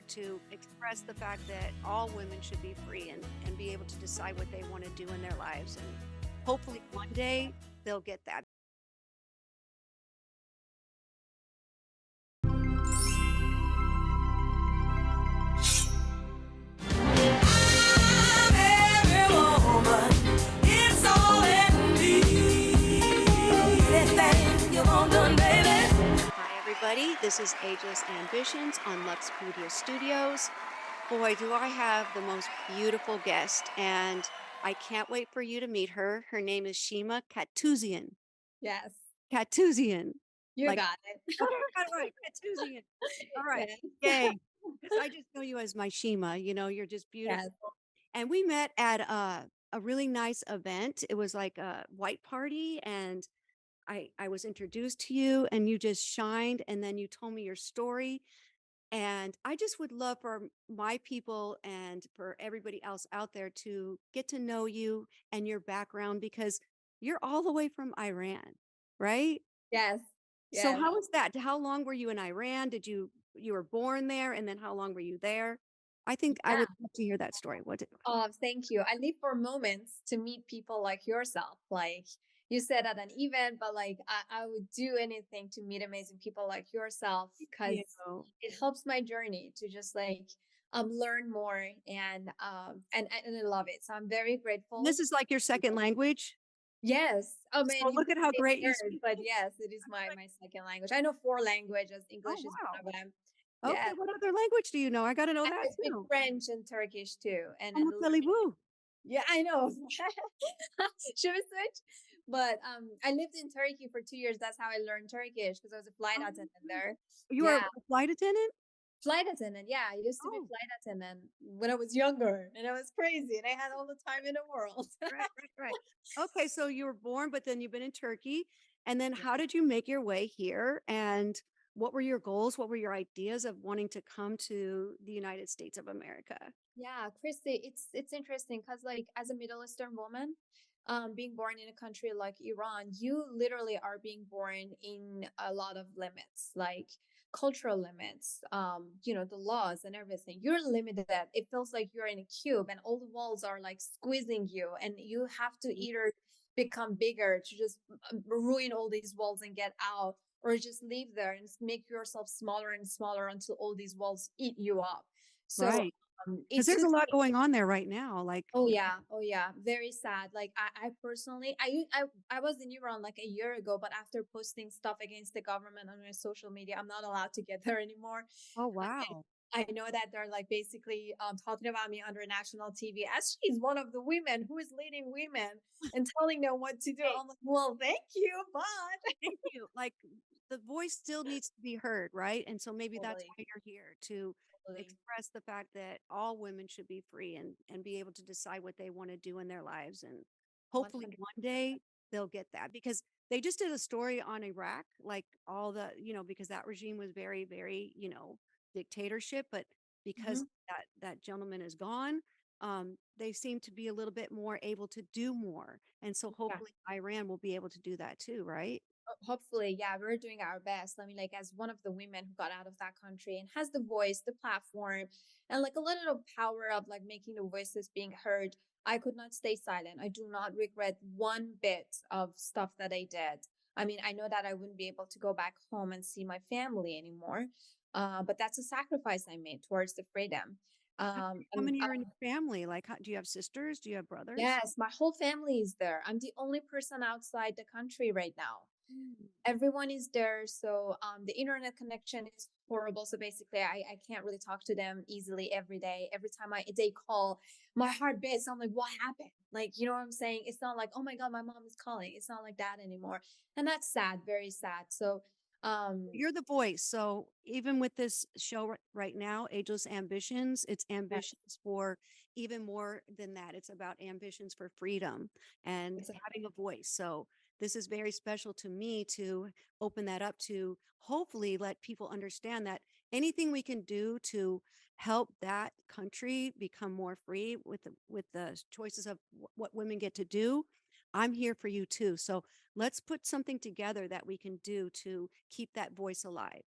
to express the fact that all women should be free and be able to decide what they want to do in their lives. And hopefully one day they'll get that. Hi, everybody. This is Ageless Ambitions on Luxemediastudios. Boy, do I have the most beautiful guest, and I can't wait for you to meet her. Her name is Shima Katouzian. Yes, Katouzian. you Like, got it. okay, I got it right. Katouzian. All right. Yes. Yay. Because I just know you as my Shima. You're just beautiful. Yes. And we met at a really nice event. It was like a white party, and I was introduced to you and you just shined, and then you told me your story. And I just would love for my people and for everybody else out there to get to know you and your background, because you're all the way from Iran, right? Yes. So Yes. how was that? How long were you in Iran? You were born there, and then how long were you there? I think I Yeah. would love to hear that story. Oh, thank you. I live for moments to meet people like yourself. Like you said at an event, but like I would do anything to meet amazing people like yourself because You it helps my journey to just like learn more and I love it. So I'm very grateful. This is like your second language. Yes. Oh man, So you look must at how say great you third, speak. but yes, it is my second language. I know four languages. Oh, English is one wow. of them. Okay, Yeah. what other language do you know? I gotta know I that speak too. French and Turkish too, and I'm a learning. Boo. Yeah, I know. Should we switch? But I lived in Turkey for 2 years. That's how I learned Turkish because I was a flight Oh, attendant there. you are Yeah, a flight attendant? flight attendant. Yeah, I used to be Oh, flight attendant when I was younger, and I was crazy, and I had all the time in the world. right. Okay, so you were born, but then you've been in Turkey. And then how did you make your way here? And what were your goals? What were your ideas of wanting to come to the United States of America? Yeah, Christy, it's interesting because like as a Middle Eastern woman, being born in a country like Iran, you literally are being born in a lot of limits, like cultural limits, the laws and everything. You're limited. It feels like you're in a cube and all the walls are like squeezing you, and you have to either become bigger to just ruin all these walls and get out, or just live there and make yourself smaller and smaller until all these walls eat you up. So Right. Because it's there's a just lot going on there right now. Like, oh yeah, very sad. Like I personally, I was in Iran like a year ago, but after posting stuff against the government on my social media, I'm not allowed to get there anymore. oh, And wow. I know that they're like basically talking about me under national TV as she's one of the women who is leading women and telling them what to do. Hey, I'm like, well, thank you, but thank you. Like, the voice still needs to be heard, right? And so maybe that's totally, why you're here, to totally, express the fact that all women should be free and be able to decide what they want to do in their lives. And hopefully 100. one day they'll get that, because they just did a story on Iraq, like all the, because that regime was very, very, dictatorship. But because that gentleman is gone, they seem to be a little bit more able to do more. And so Yeah. hopefully Iran will be able to do that too, right? Hopefully, yeah, we're doing our best. I mean, like, as one of the women who got out of that country and has the voice, the platform, and like a little power of like making the voices being heard, I could not stay silent. I do not regret one bit of stuff that I did. I mean, I know that I wouldn't be able to go back home and see my family anymore, but that's a sacrifice I made towards the freedom. How how And many are in your family? Like, do you have sisters? Do you have brothers? yes, my whole family is there. I'm the only person outside the country right now. Mm. Everyone is there, so the internet connection is horrible, so basically I can't really talk to them easily every day. Every time they call, my heart beats. I'm like, what happened? Like, you know what I'm saying? It's not like, oh my god, my mom is calling. It's not like that anymore, and that's sad, very sad. So You're the voice. So even with this show right now, Ageless Ambitions, it's yeah, ambitions for even more than that. It's about ambitions for freedom and it's a, having a voice. So this is very special to me to open that up, to hopefully let people understand that anything we can do to help that country become more free with the choices of what women get to do. I'm here for you too. So let's put something together that we can do to keep that voice alive.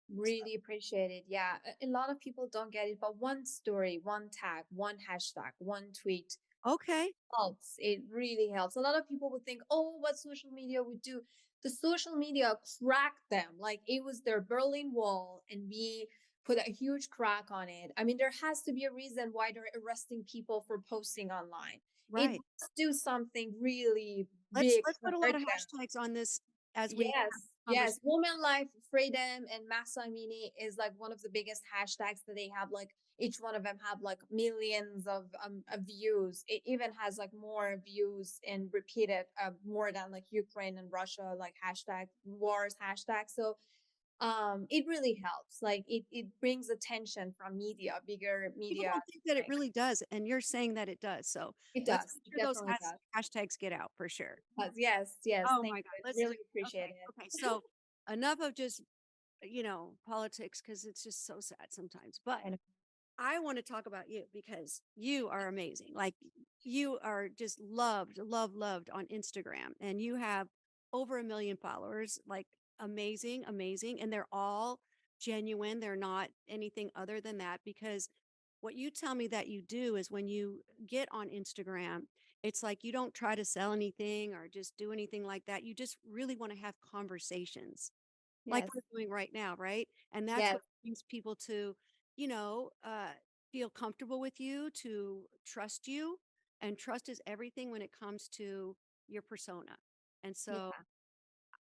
Really appreciate it. Yeah, a lot of people don't get it, but one story, one tag, one hashtag, one tweet Okay. helps. It really helps. A lot of people would think, oh, what social media would do. The social media cracked them. Like it was their Berlin Wall, and we put a huge crack on it. I mean, there has to be a reason why they're arresting people for posting online. It Right. must do something really Let's big let's to put a lot hurt of them. hashtags on this as we have Yes, conversation. yes. Woman life, freedom, and Masamini is like one of the biggest hashtags that they have. Like each one of them have like millions of views. It even has like more views and repeated more than like Ukraine and Russia like hashtag wars hashtag. So it really helps. Like it brings attention from media, bigger People media. don't think that it Like really does, and you're saying that it does. So it let's does. make It sure those definitely does. hashtags get out for sure. Yes, yes. Oh Thank my God. you. Let's Really appreciate okay. it. Okay. So enough of just, politics because it's just so sad sometimes. But I know. I want to talk about you because you are amazing. Like you are just loved, loved, loved on Instagram, and you have over 1 million followers. Like amazing, amazing. And they're all genuine. They're not anything other than that because what you tell me that you do is when you get on Instagram, it's like you don't try to sell anything or just do anything like that. You just really want to have conversations like Yes, we're doing right now, right? And that's yes, what brings people to, you know, uh, feel comfortable with you, to trust you. And trust is everything when it comes to your persona. And so, yeah.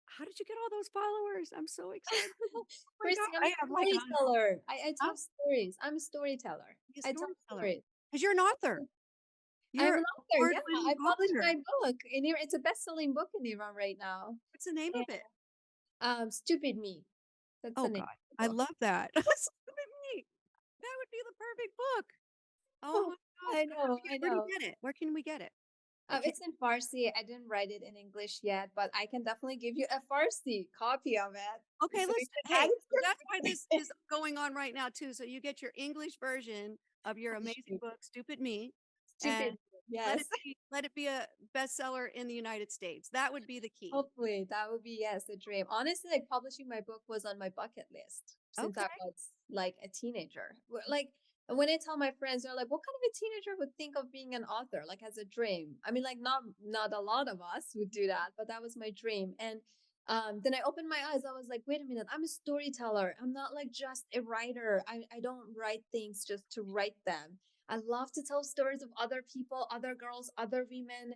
how did you get all those followers? I'm so excited. Oh my God, Christy, I'm a I have like a hundred. storyteller. I Huh? tell stories. I'm a storyteller. Be a I tell storyteller stories. because you're an author. I'm You're an an author. Yeah, award-winning I published author. my book in Iran. It's a best-selling book in Iran right now. What's the name And, of it? Stupid Me. That's the Oh name God, of the I book. love that. Stupid me. That would be the perfect book. Oh my gosh. I How do know. we get I where do you know. get it? Where can we get it? I can't It's in Farsi. I didn't write it in English yet, but I can definitely give you a Farsi copy of it, okay, so you listen. can add Hey, it so that's why to this your is going on right now too. So you get your English version of your amazing book, Stupid Me, and Stupid. Yes. let it be a bestseller in the United States. That would be the key. Hopefully, that would be, yes, a dream. Honestly, like publishing my book was on my bucket list since I Okay. was like a teenager. Like when I tell my friends, they're like, "What kind of a teenager would think of being an author like as a dream?" I mean, like not a lot of us would do that, but that was my dream. And then I opened my eyes. I was like, "Wait a minute, I'm a storyteller. I'm not like just a writer. I don't write things just to write them. I love to tell stories of other people, other girls, other women."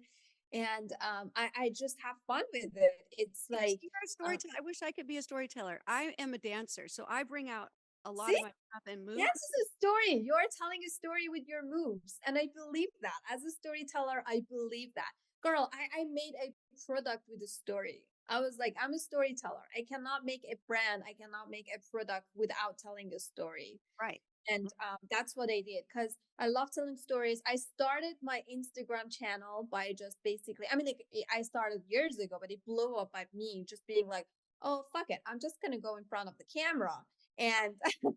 And I just have fun with it. It's Yeah, like, see, you're a um, storyteller. I wish I could be a storyteller. I am a dancer, so I bring out a lot see, of my stuff and yes, move. it's a story. You're telling a story with your moves. And I believe that. As a storyteller, I believe that. Girl, I made a product with a story. I was like, I'm a storyteller. I cannot make a brand, I cannot make a product without telling a story. Right. And that's what I did because I love telling stories. I started my Instagram channel by just basically, I mean, like, I started years ago, but it blew up by me just being like, oh, fuck it. I'm just going to go in front of the camera. And oh,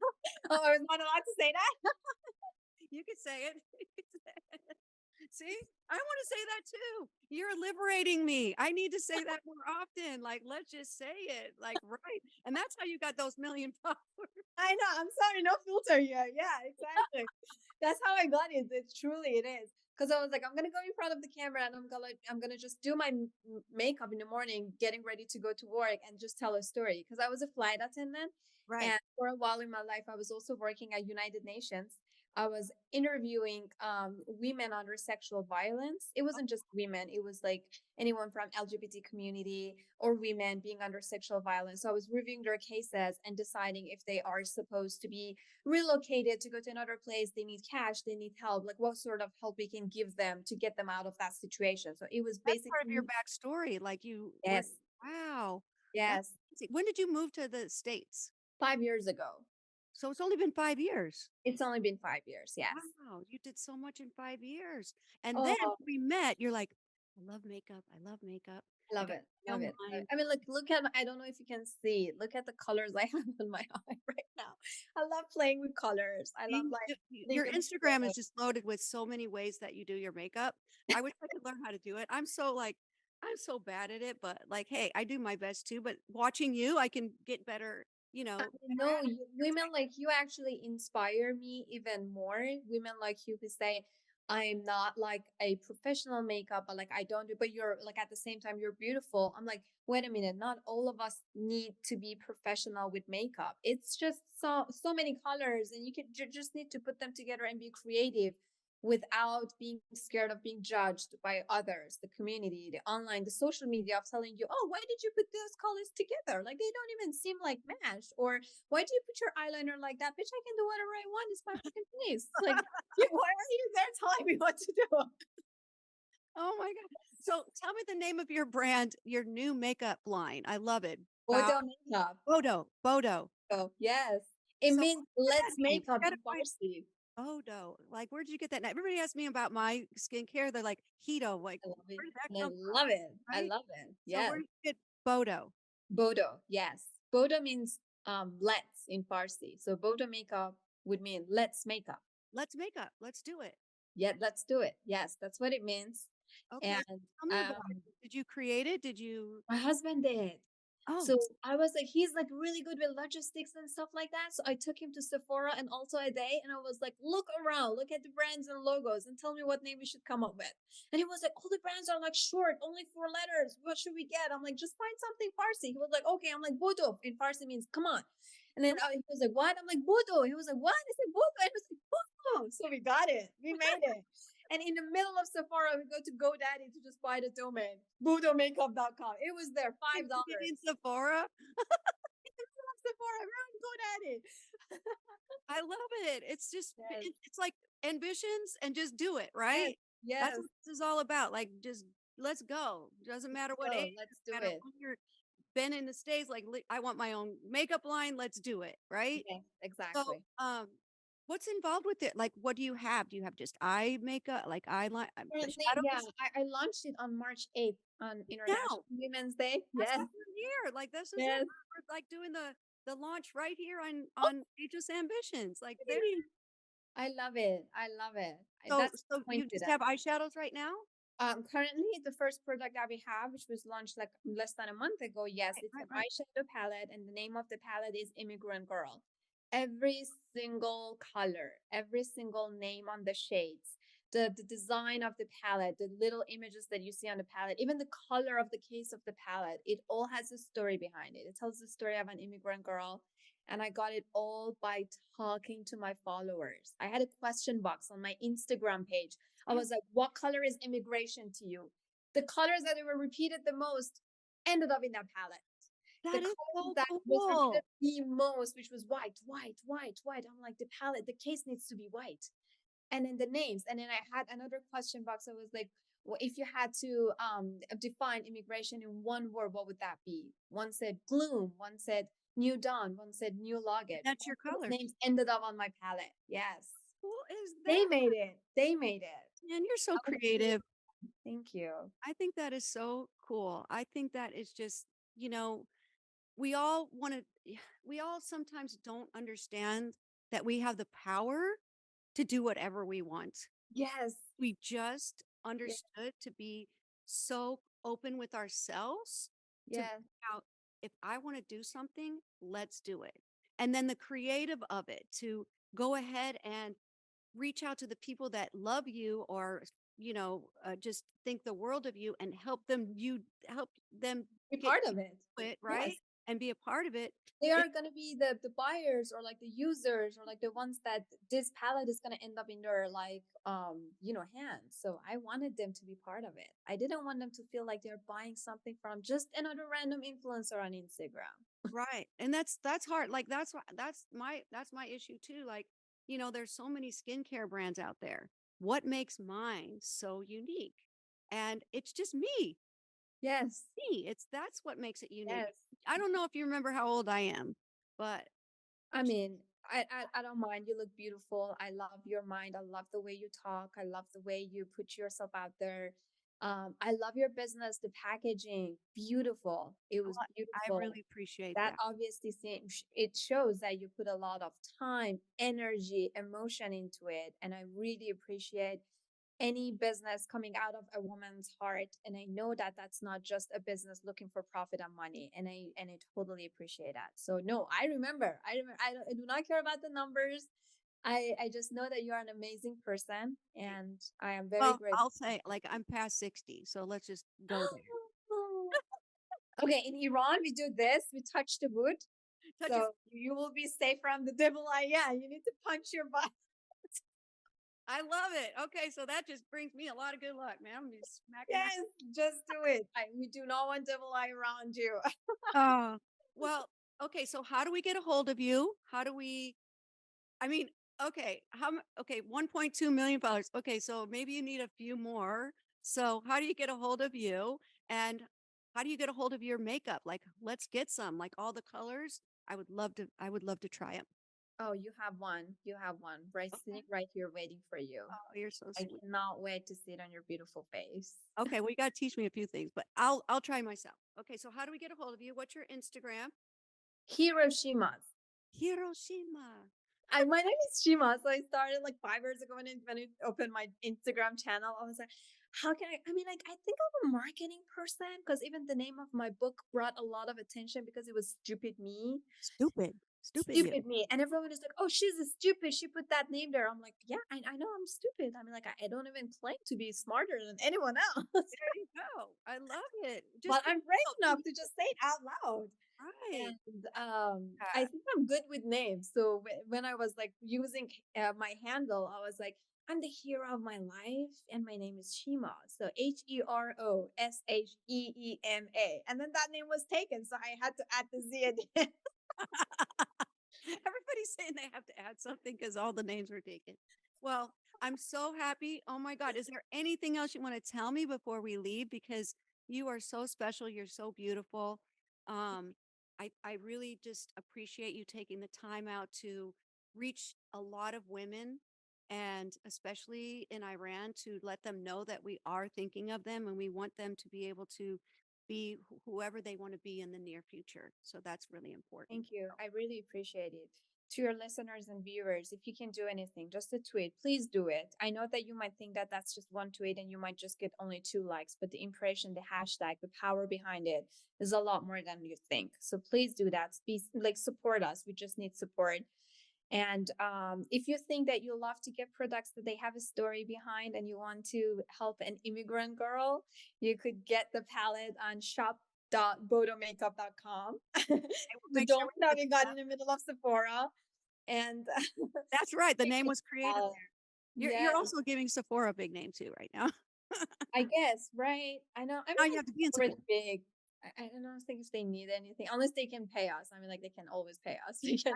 I was not allowed to say that. You could say it. You could say it. See, I want to say that too. You're liberating me. I need to say that more often. Like, let's just say it. Like, right. And that's how you got those million followers. I know. I'm sorry. No filter here. Yeah, exactly. That's how I got it. It truly it is. Because I was like, I'm gonna go in front of the camera and I'm gonna just do my makeup in the morning, getting ready to go to work, and just tell a story. Because I was a flight attendant, Right. and for a while in my life, I was also working at United Nations. I was interviewing women under sexual violence. It wasn't just women; it was like anyone from LGBT community or women being under sexual violence. So I was reviewing their cases and deciding if they are supposed to be relocated to go to another place. They need cash, they need help, like what sort of help we can give them to get them out of that situation. So it was That's part of your basically, backstory. Like you were, yes, wow. That's yes, amazing. When did you move to the States? 5 years ago. So it's only been 5 years. It's only been 5 years. Yes. Wow. You did so much in 5 years. And then Oh, we met, you're like, I love makeup. I love makeup. I I love got it. a Love nail it. Love it. line. I mean, look at, I don't know if you can see, look at the colors I have on my eye right now. I love playing with colors. I love like Your leaving Instagram is just loaded with so many ways that you do your makeup. I wish I could learn how to do it. I'm so bad at it, but like, hey, I do my best too. But watching you, I can get better you I know, know you, women like you actually inspire me even more. Women like you who say, I'm not like a professional makeup, but like I don't do, but you're like at the same time, you're beautiful. I'm like, wait a minute, not all of us need to be professional with makeup. It's just so many colors, and you just need to put them together and be creative without being scared of being judged by others, the community, the online, the social media of telling you, oh, why did you put those colors together? Like they don't even seem like matched. Or why do you put your eyeliner like that? Bitch, I can do whatever I want. It's my fucking face. Like, why are you there telling me what to do? oh my god. So tell me the name of your brand, your new makeup line. I love it. Bow BODO makeup. Bodo, Bodo. Oh, yes. It So means where'd you get that let's name? make I up gotta in find Farsi. Bodo. Like, where'd you get that? Now, everybody asks me about my skincare. They're like, keto. Like, I love it. where did that And I come love it. from? I Right? love it. So where Yes. did you get Bodo? BODO. Yes. BODO means let's in Farsi. So BODO makeup would mean let's make up. Let's make up. Let's do it. Yeah, let's do it. Yes, that's what it means. Okay. And Tell me about it. um, Did you create it? Did you? my husband did. Oh, So I was like, he's like really good with logistics and stuff like that. So I took him to Sephora and also a day, and I was like, look around, look at the brands and logos, and tell me what name we should come up with. And he was like, all the brands are like short, only 4 letters. What should we get? I'm like, just find something Farsi. He was like, okay. I'm like, Bodo in Farsi means come on. And then he was like, what? I'm like, Bodo. He was like, what? I said, Bodo. And he was like, Bodo. So we got it. We made it. And in the middle of Sephora, we go to GoDaddy to just buy the domain, BudoMakeup.com. It was there, you did it $5. in Sephora? Sephora, we're on GoDaddy. I love it. It's just, Yes, it's like ambitions and just do it, yes, right? That's yes. what this is all about. Like, just let's go. Doesn't matter what age, Go, let's do doesn't matter it. when you're been in the States. Like, I want my own makeup line. Let's do it, right? Yes, So, exactly. what's involved with it? Like, what do you have? Do you have just eye makeup, like eyeliner, the Currently, yeah, shadows? I launched it on March 8th on Now, International Women's Day. that's Yes, what we're here. Like, this is it. yes. We're like doing the launch right here on Oh, Ageless Ambitions. Like, there. I love it. I love it. So, That's so you just coincidence. have eyeshadows right now, Currently, the first product that we have, which was launched like less than a month ago, yes, right? it's Right? an Right. eyeshadow palette, and the name of the palette is Immigrant Girl. Every single color, every single name on the shades, the design of the palette, the little images that you see on the palette, even the color of the case of the palette, it all has a story behind it. It tells the story of an immigrant girl. And I got it all by talking to my followers. I had a question box on my Instagram page. I Yeah, was like, what color is immigration to you? The colors that were repeated the most ended up in that palette. The that is color so that was repeated cool. the most, which was white, white, white, white. I'm like, the palette, the case needs to be white. And then the names. And then I had another question box. I was like, well, if you had to define immigration in one word, what would that be? One said gloom, one said new dawn, one said new And login. that's All your those colors. names ended up on my palette. Yes. Cool is They that? made it. They made it. Man, you're so That was beautiful. creative. Thank you. I think that is so cool. I think that is just, you know, we all want to, we all sometimes don't understand that we have the power to do whatever we want. Yes. We just Yeah. understood to be so open with ourselves to Yes. out if I want to do something, let's do it. And then the creative of it to go ahead and reach out to the people that love you or just think the world of you and help them Be get part of it. it right Yes. and be a part of it. They it are going to be the buyers or like the users or like the ones that this palette is going to end up in their like hands. So I wanted them to be part of it. I didn't want them to feel like they're buying something from just another random influencer on Instagram. right, and that's hard. Like that's my issue too. Like, there's so many skincare brands out there. What makes mine so unique? And it's just Yes. me. It's That's what makes it unique. Yes. I don't know if you remember how old I am, but I mean, I don't mind. You look beautiful. I love your mind. I love the way you talk. I love the way you put yourself out there. I love your business, the packaging, beautiful. It was I beautiful. really appreciate That that. obviously it shows that you put a lot of time, energy, emotion into it, and I really appreciate any business coming out of a woman's heart, and I know that that's not just a business looking for profit and money, and I totally appreciate that. So no, I do not care about the numbers. I just know that you are an amazing person, and I am very Well, grateful. I'll say, like, I'm past 60, so let's just go there. Okay, in Iran we do this, we touch the wood, Touches. so you will be safe from the devil eye. Yeah, you need to punch your butt. I love it. Okay, so that just brings me a lot of good luck, man. I'm gonna be smacking that. Yes, just do it. We do not want devil eye around you. Oh, well, okay. So how do we get a hold of you? How do we? I mean, okay, okay, 1.2 million followers. Okay, so maybe you need a few more. So how do you get a hold of you? And how do you get a hold of your makeup? Like, let's get some, like all the colors. I would love to try them. Oh, you have one. You have one. Right, Okay. sitting right here waiting for you. Oh, you're so I sweet. cannot wait to see it on your beautiful face. Okay, well, you got to teach me a few things, but I'll try myself. Okay, so how do we get a hold of you? What's your Instagram? Hiroshima. Hiroshima. My name is Shima. So I started like 5 years ago when I opened my Instagram channel. I was like, how can I mean, like, I think I'm a marketing person because even the name of my book brought a lot of attention because it was Stupid Me. Stupid. Stupid you. Stupid Me. And everyone is like, oh, she's a stupid. She put that name there. I'm like, yeah, I know I'm stupid. I mean, like, I don't even claim to be smarter than anyone else. There you go. I love it. But Just be I'm brave real. enough to just say it out loud. Right. And I Yeah. think I'm good with names. So when I was like using my handle, I was like, I'm the hero of my life, and my name is Shima. So HeroSheema. And then that name was taken. So I had to add the Z at the end. Everybody's saying they have to add something because all the names were taken. Well, I'm so happy. Oh my God. Is there anything else you want to tell me before we leave? Because you are so special. You're so beautiful. Um, I really just appreciate you taking the time out to reach a lot of women and especially in Iran to let them know that we are thinking of them and we want them to be able to be whoever they want to be in the near future. So that's really important. Thank you. I really appreciate it. To your listeners and viewers, if you can do anything, just a tweet, please do it. I know that you might think that that's just one tweet and you might just get only 2 likes, but the impression, the hashtag, the power behind it is a lot more than you think. So please do that. Be like, support us. We just need support. And if you think that you love to get products that they have a story behind and you want to help an immigrant girl, you could get the palette on shop.bodomakeup.com. We'll So make sure don't we now get we got in the middle of Sephora. And that's right. The name was created palette. there. You're Yes, also giving Sephora a big name too right now. I guess, right? I know. I mean, Now you like, have to be in Sephora's Sephora. big. I don't think if they need anything, unless they can pay us. I mean, like, they can always pay us. We can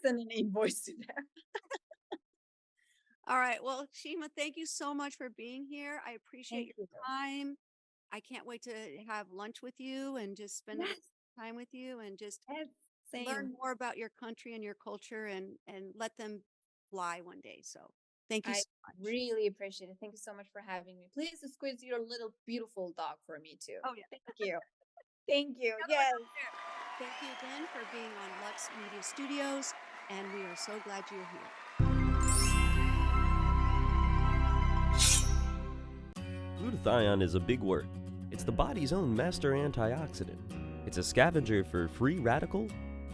send an invoice to them. All right. Well, Shima, thank you so much for being here. I appreciate Thank your you. time. I can't wait to have lunch with you and just spend a Yes, little time with you and just yes, learn same. more about your country and your culture and let them fly one day. So thank you I so much. really appreciate it. Thank you so much for having me. Please squeeze your little beautiful dog for me too. Oh yeah. Thank you. Thank you. The other Yes. one over there. Thank you again for being on Lux Media Studios, and we are so glad you're here. Glutathione is a big word. It's the body's own master antioxidant. It's a scavenger for free radical,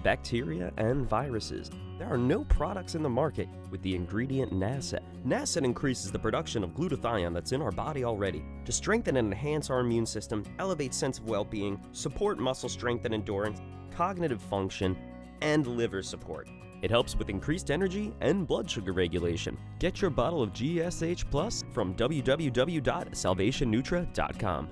bacteria, and viruses. There are no products in the market with the ingredient NASET. NASET increases the production of glutathione that's in our body already to strengthen and enhance our immune system, elevate sense of well-being, support muscle strength and endurance, cognitive function, and liver support. It helps with increased energy and blood sugar regulation. Get your bottle of GSH Plus from www.salvationnutra.com.